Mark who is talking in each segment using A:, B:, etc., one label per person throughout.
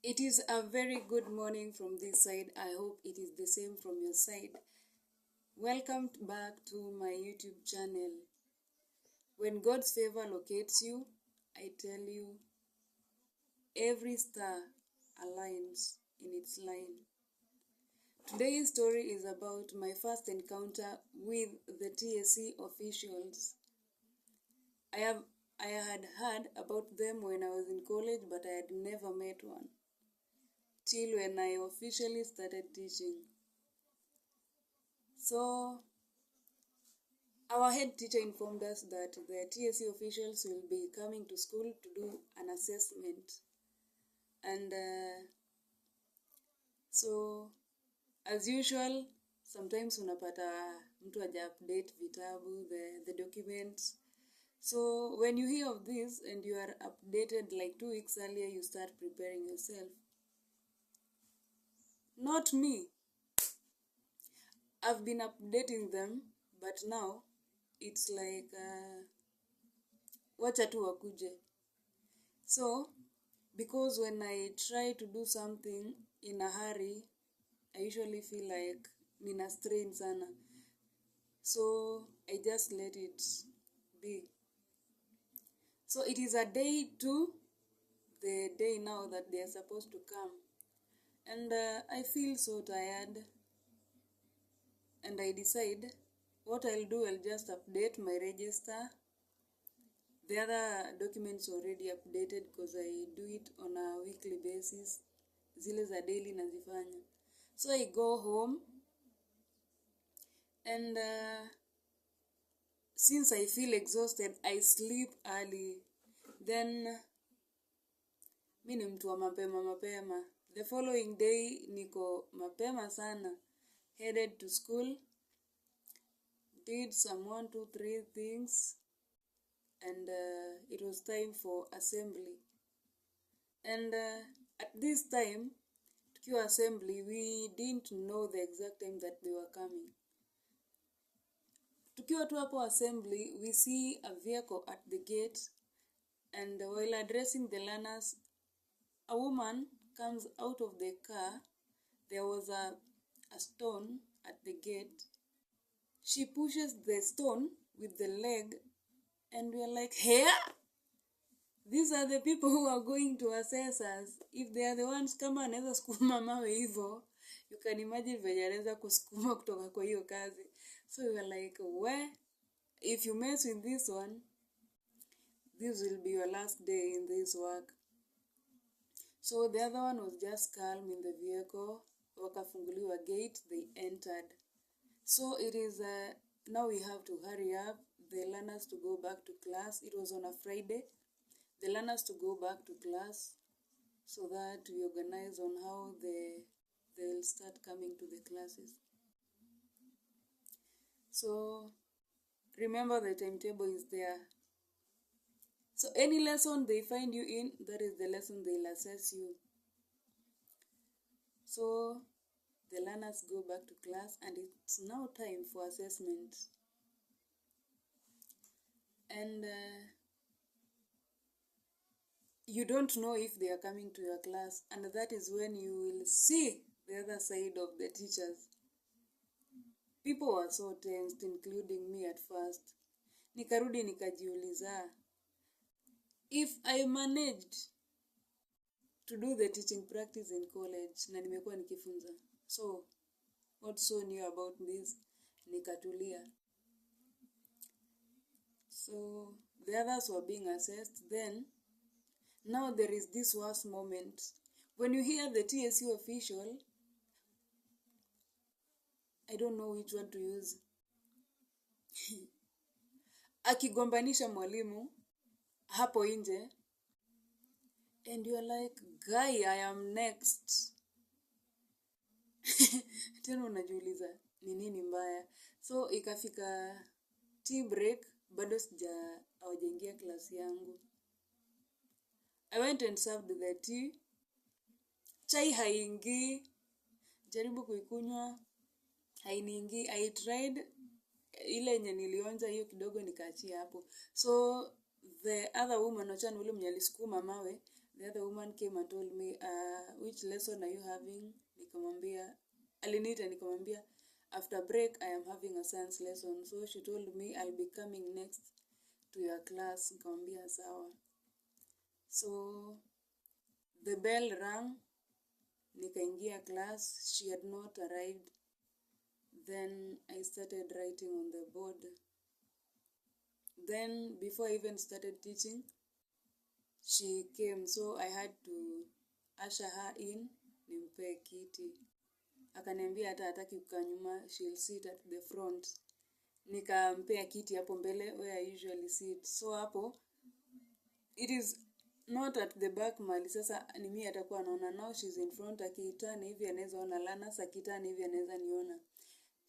A: It is a very good morning from this side. I hope it is the same from your side. Welcome back to my YouTube channel. When God's favor locates you, I tell you, every star aligns in its line. Today's story is about my first encounter with the TSC officials. I had heard about them when I was in college, but I had never met one till when I officially started teaching. So, our head teacher informed us that the TSC officials will be coming to school to do an assessment. And so, as usual, sometimes unapata mtu haja update vitabu, the documents. So, when you hear of this and you are updated like 2 weeks earlier, you start preparing yourself. Not me. I've been updating them, but now it's like wacha tu wakuje. So, because when I try to do something in a hurry, I usually feel like nina strain sana. So, I just let it be. So, it is a day to the day now that they are supposed to come. And I feel so tired. And I decide what I'll do, I'll just update my register. The other documents already updated because I do it on a weekly basis. Zile za daily nazifanya. So I go home and since I feel exhausted, I sleep early. Then mi ni mtu wa mapema. The following day niko mapema sana. Headed to school, did some 1, 2, 3 things, and it was time for assembly. And at this time, tukiwa assembly, we didn't know the exact time that they were coming. Tukiwa tu hapo assembly, we see a vehicle at the gate, and while addressing the learners, a woman comes out of the car. There was a stone at the gate. She pushes the stone with the leg, and we are like, hey, these are the people who are going to assess us. If they are the ones kama anaweza sukuma mawe hivyo, you can imagine venye anaweza kusukuma kutoka kwa hiyo kazi. So we were like, where? If you mess with this one, this will be your last day in this work. So the other one was just calm in the vehicle. Wakafunguliwa gate, they entered. So it is, now we have to hurry up the learners to go back to class. It was on a Friday. The learners to go back to class so that we organize on how they'll start coming to the classes. So remember the timetable is there. So any lesson they find you in, that is the lesson they'll assess you. So the learners go back to class and it's now time for assessment. And you don't know if they are coming to your class, and that is when you will see the other side of the teachers. People were so tensed, including me at first. Nikarudi nikajiuliza, if I managed to do the teaching practice in college na nimekuwa nikifunza, so what's so new about this? Nikatulia. So the others were being assessed. Then now there is this worst moment when you hear the TSC official, I don't know which one to use, akigombanisha mwalimu hapo nje, and you are like, guy, I am next. Tena unajiuliza ni nini mbaya. So ikafika tea break, bado hawajaingia klasi yangu. I went and served the tea. Chai haingii. Jaribu kuikunywa, hainiingi. I tried, ile yenye nilionja hiyo kidogo nikaachia hapo. So the other woman, wachana ule mwenye alisukuma mawe, the other woman came and told me, which lesson are you having? Nikamwambia, aliniita nikamwambia, after break I am having a science lesson. So she told me I'll be coming next to your class. Nikamwambia sawa. So the bell rang, nikaingia class. She had not arrived. Then I started writing on the board. Then before I even started teaching, she came, so I had to usher her in, nimpe kiti. Akaniambia hata hataki kukaa nyuma, she'll sit at the front. Nikampea kiti hapo mbele where I usually sit. So hapo, it is not at the back mali. Sasa ni mimi atakuwa anaona. Now she's in front, akiitana hivi anaweza ona learners, akitana hivi anaweza niona.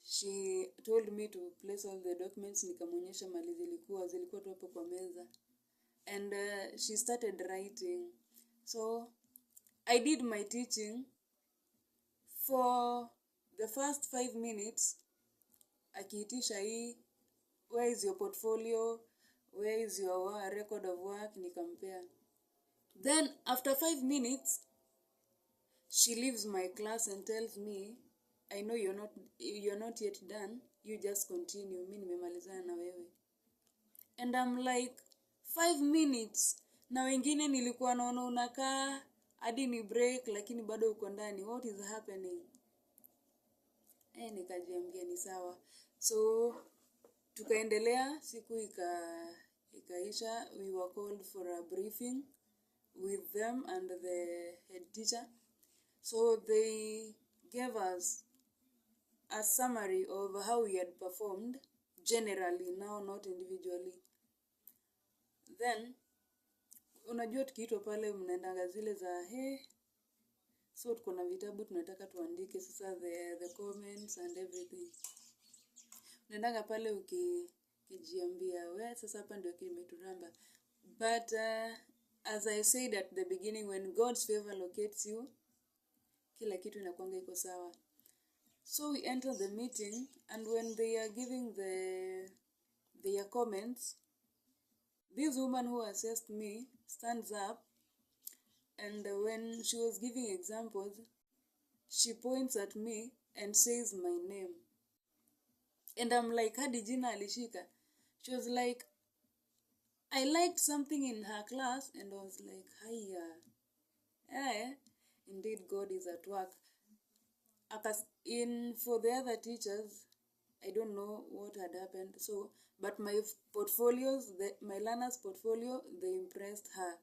A: She told me to place all the documents. Nikamonyesha mali zilikuwa tu hapo kwa meza. And she started writing. So I did my teaching for the first 5 minutes. Akiitisha hii, where is your portfolio? Where is your record of work? Nikampea. Then after 5 minutes, she leaves my class and tells me, I know you're not yet done. You just continue. Mimi nimemalizana na wewe. And I'm like, 5 minutes. Na wengine nilikuwa naona unakaa hadi ni break lakini bado uko ndani. What is happening? Nikajiambia ni sawa. So tukaendelea, siku ikaisha. We were called for a briefing with them and the head teacher. So they gave us a summary of how we had performed generally, now not individually. Then unajua tukiitwa pale mnaendanga zile za so tuko na vitabu tunataka tuandike sasa the comments and everything. Unaendanga pale ukijiambia we sasa hapa ndio kimeturamba. But as I said at the beginning, when God's favor locates you, kila kitu inakuanga iko sawa. So we enter the meeting, and when they are giving their comments, this woman who assessed me stands up, and when she was giving examples, she points at me and says my name. And I'm like, hadi jina alishika. She was like, I liked something in her class, and I was like, hiya. Indeed, God is at work. For the other teachers, I don't know what had happened. So, but my portfolios, my learners' portfolio, they impressed her.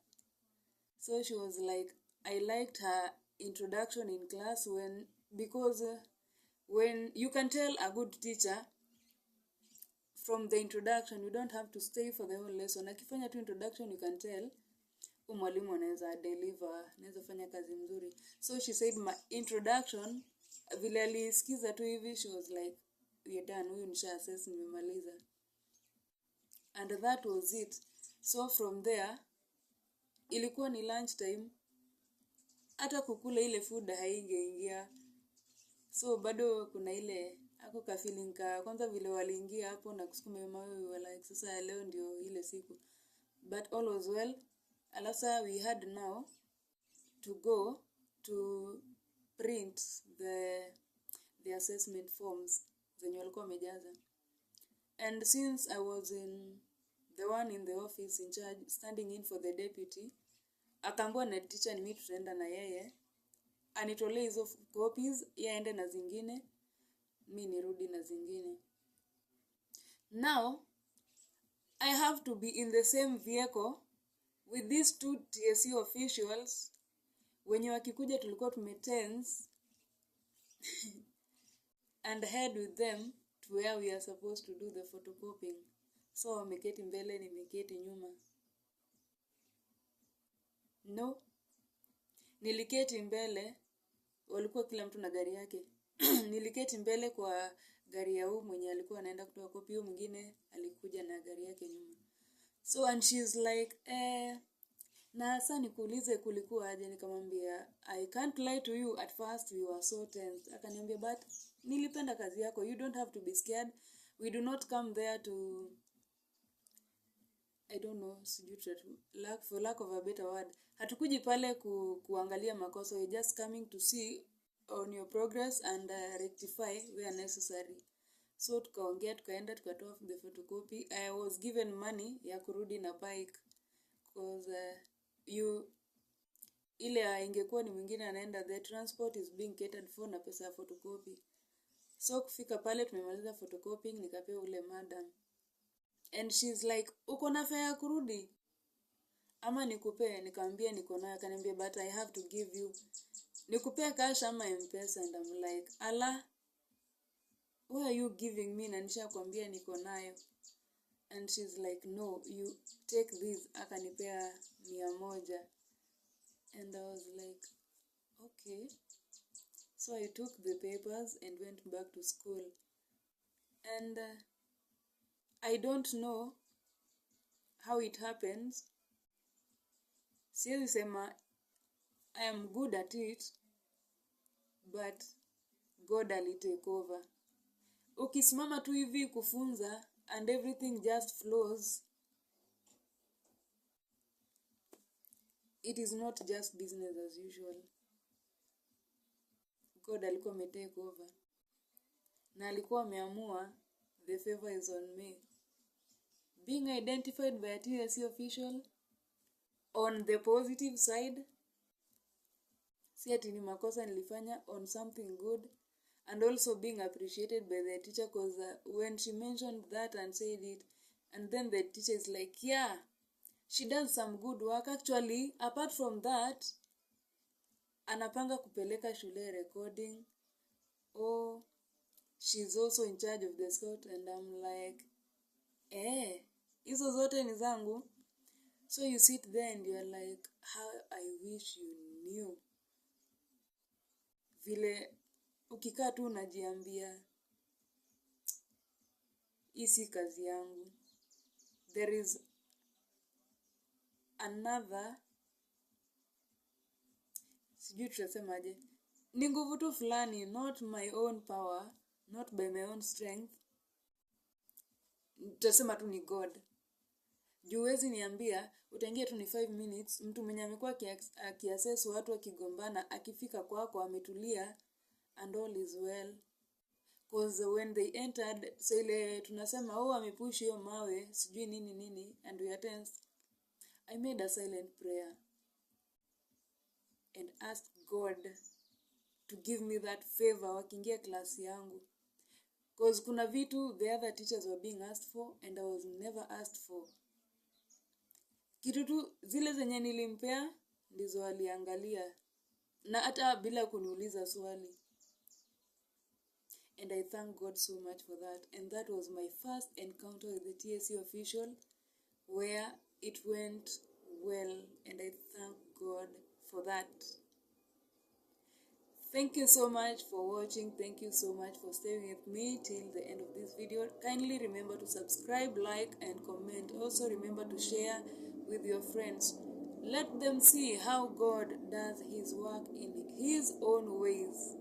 A: So she was like, I liked her introduction in class because when you can tell a good teacher from the introduction, you don't have to stay for the whole lesson. Akifanya tu introduction, you can tell mwalimu anaweza deliver, anaweza fanya kazi mzuri. So she said my introduction, vile alisikiza tu hivi, she was like, we're done, huyu nisha assess, nimemaliza. And that was it. So from there, ilikuwa ni lunch time, hata kukula ile food haingeingia. So bado kuna ile ako ka feeling ka kwanza vile waliingia hapo na kusukuma mawe like sasa leo ndio ile siku. But all was well. Alasa we had now to go to print the assessment forms zenye walikuwa wamejaza. And since I was the one in the office in charge, standing in for the deputy, akaambiwa na teacher ni mimi tutaenda na yeye, anitolee hizo copies, yeye aende na zingine, mimi nirudi na zingine. Now I have to be in the same vehicle with these 2 TSC officials. Wenye wakikuja tulikuwa tumetense and head with them to where we are supposed to do the photocopying. So wameketi mbele, nimeketi nyuma. No, niliketi mbele, walikuwa kila mtu na gari yake. Niliketi mbele kwa gari ya huyu mwenye alikuwa anaenda kutoa kopi, huyu mwingine alikuja na gari yake nyuma. So and she's like, na sasa nikuulize kulikuwa aje? Nikamwambia, I can't lie to you, at first we were so tense. Akaniambia, but nilipenda kazi yako, you don't have to be scared. We do not come there to I don't know, for lack of a better word, hatukuji pale kuangalia makosa. We're just coming to see on your progress and rectify where necessary. So tukaongea, tukaenda, tukatoa the photocopy. I was given money ya kurudi na bike because ile ingekuwa ni mwingine anaenda, the transport is being catered for na pesa ya photocopy. So kufika pale tumemaliza photocopying, nikapea ule madam. And she's like, uko na fare ya kurudi? Ama nikupee? Nikamwambia niko nayo. Akaniambia, but I have to give you. Nikupea cash ama M-Pesa? And I'm like, ala, why are you giving me? Na nishakwambia niko nayo. And she's like, no, you take this. Akanipea 100. And I was like, okay. So I took the papers and went back to school. And I don't know how it happens. Siwezi sema I am good at it, but God take over. Ukisimama tu hivi kufunza and everything just flows, it is not just business as usual. God alikuwa take over. Na alikuwa ameamua the favor is on me. Being identified by a TSC official, on the positive side, si ati ni makosa nilifanya, on something good, and also being appreciated by the teacher, because when she mentioned that and said it, and then the teacher is like, yeah, she does some good work. Actually, apart from that, anapanga kupeleka shule recording. Oh, she's also in charge of the scout. And I'm like, hizo zote ni zangu. So you sit there and you're like, how I wish you knew. Vile ukikaa tu unajiambia, hii si kazi yangu. There is another, sijui tutasemaje, ni nguvu tu fulani, not my own power, not by my own strength. Tutasema tu ni God. Juwezi niambia, utaingia tu ni 5 minutes, mtu mwenye amekuwa akiassess watu wakigombana, akifika kwako ametulia, and all is well. Because when they entered, so ile tunasema, amepush hiyo mawe, sijui nini, and we are tense. I made a silent prayer and asked God to give me that favor wakiingia klasi yangu. Because kuna vitu the other teachers were being asked for and I was never asked for. Kitu tu zile zenye nilimpea ndizo aliangalia, na hata bila kuniuliza swali. And I thank God so much for that. And that was my first encounter with the TSC official, where it went well, and I thank God for that. Thank you so much for watching. Thank you so much for staying with me till the end of this video. Kindly remember to subscribe, like, and comment. Also remember to share with your friends. Let them see how God does his work in his own ways.